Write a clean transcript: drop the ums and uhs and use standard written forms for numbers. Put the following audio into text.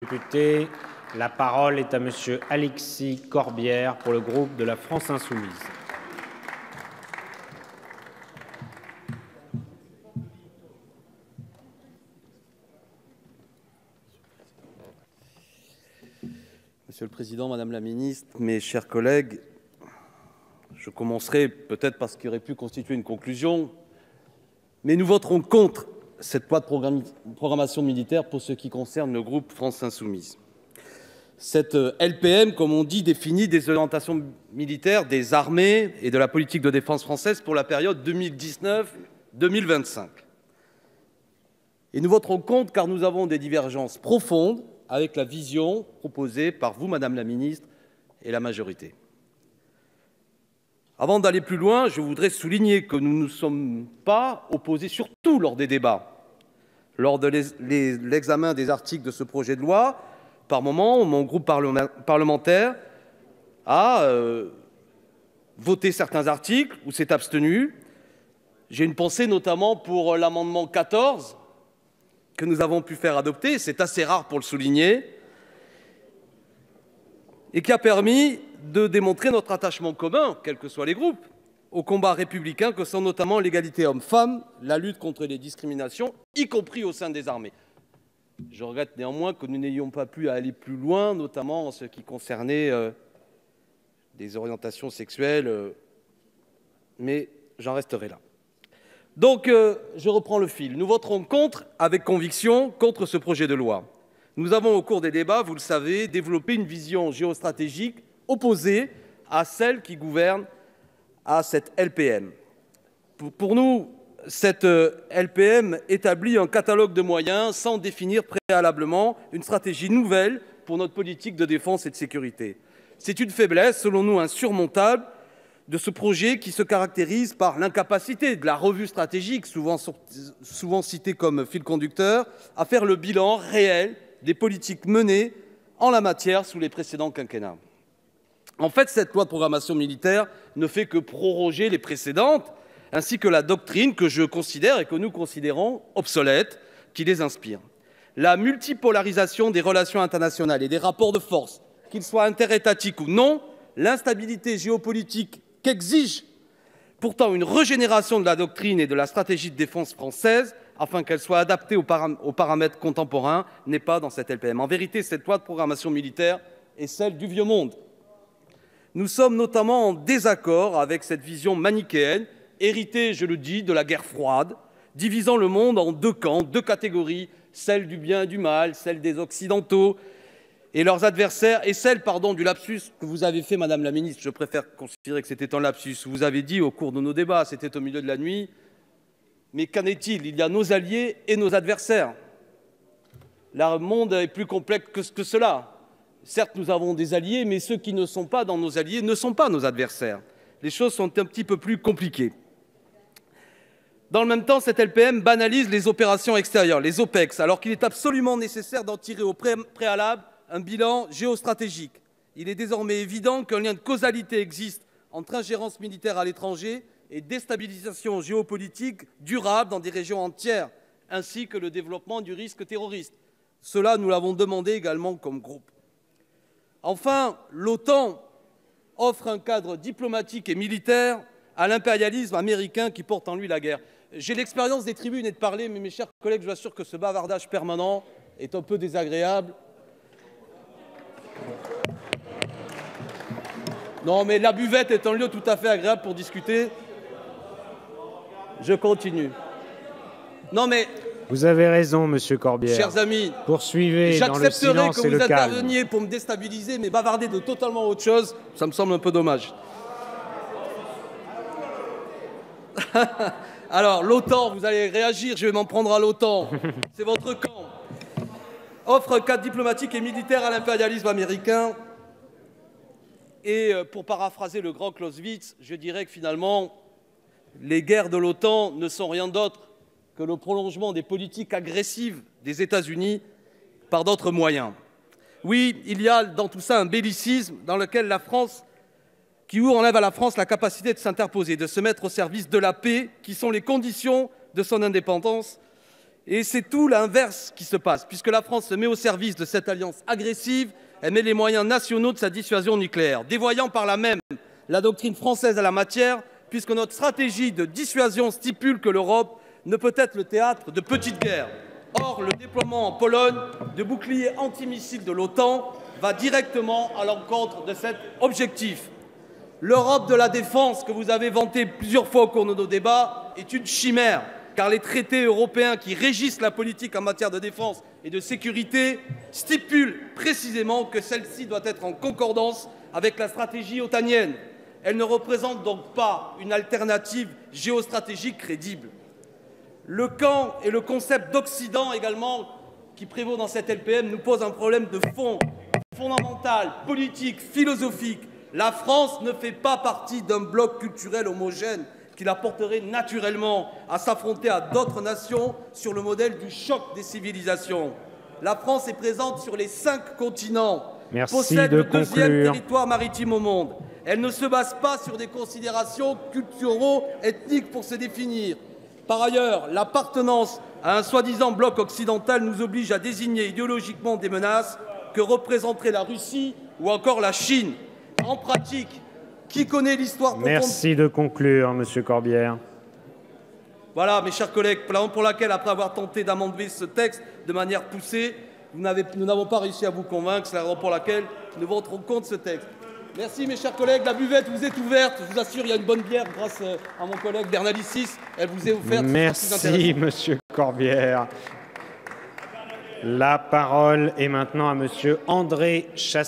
Député, la parole est à Monsieur Alexis Corbière pour le groupe de la France Insoumise. Monsieur le Président, Madame la Ministre, mes chers collègues, je commencerai peut-être par ce qui aurait pu constituer une conclusion, mais nous voterons contre cette loi de programmation militaire pour ce qui concerne le groupe France Insoumise. Cette LPM, comme on dit, définit des orientations militaires des armées et de la politique de défense française pour la période 2019-2025. Et nous voterons contre car nous avons des divergences profondes avec la vision proposée par vous, Madame la Ministre, et la majorité. Avant d'aller plus loin, je voudrais souligner que nous ne sommes pas opposés, surtout lors des débats. Lors de l'examen des articles de ce projet de loi, par moment, mon groupe parlementaire a voté certains articles ou s'est abstenu. J'ai une pensée notamment pour l'amendement 14 que nous avons pu faire adopter, c'est assez rare pour le souligner, et qui a permis de démontrer notre attachement commun, quels que soient les groupes, aux combats républicains que sont notamment l'égalité homme-femme, la lutte contre les discriminations, y compris au sein des armées. Je regrette néanmoins que nous n'ayons pas pu aller plus loin, notamment en ce qui concernait des orientations sexuelles, mais j'en resterai là. Donc, je reprends le fil. Nous voterons contre, avec conviction, contre ce projet de loi. Nous avons, au cours des débats, vous le savez, développé une vision géostratégique opposée à celle qui gouverne à cette LPM. Pour nous, cette LPM établit un catalogue de moyens sans définir préalablement une stratégie nouvelle pour notre politique de défense et de sécurité. C'est une faiblesse, selon nous, insurmontable de ce projet qui se caractérise par l'incapacité de la revue stratégique, souvent citée comme fil conducteur, à faire le bilan réel des politiques menées en la matière sous les précédents quinquennats. En fait, cette loi de programmation militaire ne fait que proroger les précédentes, ainsi que la doctrine que je considère et que nous considérons obsolète, qui les inspire. La multipolarisation des relations internationales et des rapports de force, qu'ils soient interétatiques ou non, l'instabilité géopolitique qu'exige pourtant une régénération de la doctrine et de la stratégie de défense française afin qu'elle soit adaptée aux paramètres contemporains n'est pas dans cette LPM. En vérité, cette loi de programmation militaire est celle du vieux monde. Nous sommes notamment en désaccord avec cette vision manichéenne, héritée, je le dis, de la guerre froide, divisant le monde en deux camps, deux catégories, celle du bien et du mal, celle des Occidentaux et leurs adversaires, et celle, du lapsus que vous avez fait, Madame la Ministre. Je préfère considérer que c'était un lapsus. Vous avez dit au cours de nos débats, c'était au milieu de la nuit, mais qu'en est-il? Il y a nos alliés et nos adversaires. Le monde est plus complexe que cela. Certes, nous avons des alliés, mais ceux qui ne sont pas dans nos alliés ne sont pas nos adversaires. Les choses sont un petit peu plus compliquées. Dans le même temps, cette LPM banalise les opérations extérieures, les OPEX, alors qu'il est absolument nécessaire d'en tirer au préalable un bilan géostratégique. Il est désormais évident qu'un lien de causalité existe entre ingérence militaire à l'étranger et déstabilisation géopolitique durable dans des régions entières, ainsi que le développement du risque terroriste. Cela, nous l'avons demandé également comme groupe. Enfin, l'OTAN offre un cadre diplomatique et militaire à l'impérialisme américain qui porte en lui la guerre. J'ai l'expérience des tribunes et de parler, mais mes chers collègues, je vous assure que ce bavardage permanent est un peu désagréable. Non, mais la buvette est un lieu tout à fait agréable pour discuter. Je continue. Non, mais... Vous avez raison, Monsieur Corbière. Chers amis, poursuivez dans le silence et le calme. J'accepterai que vous interveniez pour me déstabiliser, mais bavarder de totalement autre chose, ça me semble un peu dommage. Alors, l'OTAN, vous allez réagir, je vais m'en prendre à l'OTAN. C'est votre camp. Offre un cadre diplomatique et militaire à l'impérialisme américain. Et pour paraphraser le grand Clausewitz, je dirais que finalement, les guerres de l'OTAN ne sont rien d'autre que le prolongement des politiques agressives des États-Unis par d'autres moyens. Oui, il y a dans tout ça un bellicisme dans lequel la France, qui enlève à la France la capacité de s'interposer, de se mettre au service de la paix, qui sont les conditions de son indépendance Et c'est tout l'inverse qui se passe, puisque la France se met au service de cette alliance agressive, elle met les moyens nationaux de sa dissuasion nucléaire, dévoyant par là même la doctrine française à la matière, puisque notre stratégie de dissuasion stipule que l'Europe ne peut être le théâtre de petites guerres. Or, le déploiement en Pologne de boucliers antimissiles de l'OTAN va directement à l'encontre de cet objectif. L'Europe de la défense que vous avez vantée plusieurs fois au cours de nos débats est une chimère, car les traités européens qui régissent la politique en matière de défense et de sécurité stipulent précisément que celle-ci doit être en concordance avec la stratégie otanienne. Elle ne représente donc pas une alternative géostratégique crédible. Le camp et le concept d'Occident également qui prévaut dans cette LPM nous pose un problème de fond, fondamental, politique, philosophique. La France ne fait pas partie d'un bloc culturel homogène qui la porterait naturellement à s'affronter à d'autres nations sur le modèle du choc des civilisations. La France est présente sur les 5 continents, possède le 2e territoire maritime au monde. Elle ne se base pas sur des considérations culturo-ethniques pour se définir. Par ailleurs, l'appartenance à un soi-disant bloc occidental nous oblige à désigner idéologiquement des menaces que représenteraient la Russie ou encore la Chine. En pratique, qui connaît l'histoire profonde... Merci de conclure, Monsieur Corbière. Voilà, mes chers collègues, pour laquelle, après avoir tenté d'amender ce texte de manière poussée, nous n'avons pas réussi à vous convaincre. C'est la raison pour laquelle nous voterons contre ce texte. Merci, mes chers collègues. La buvette vous est ouverte. Je vous assure, il y a une bonne bière grâce à mon collègue Bernalicis. Elle vous est offerte. Merci, Monsieur Corbière. La parole est maintenant à Monsieur André Chassaigne.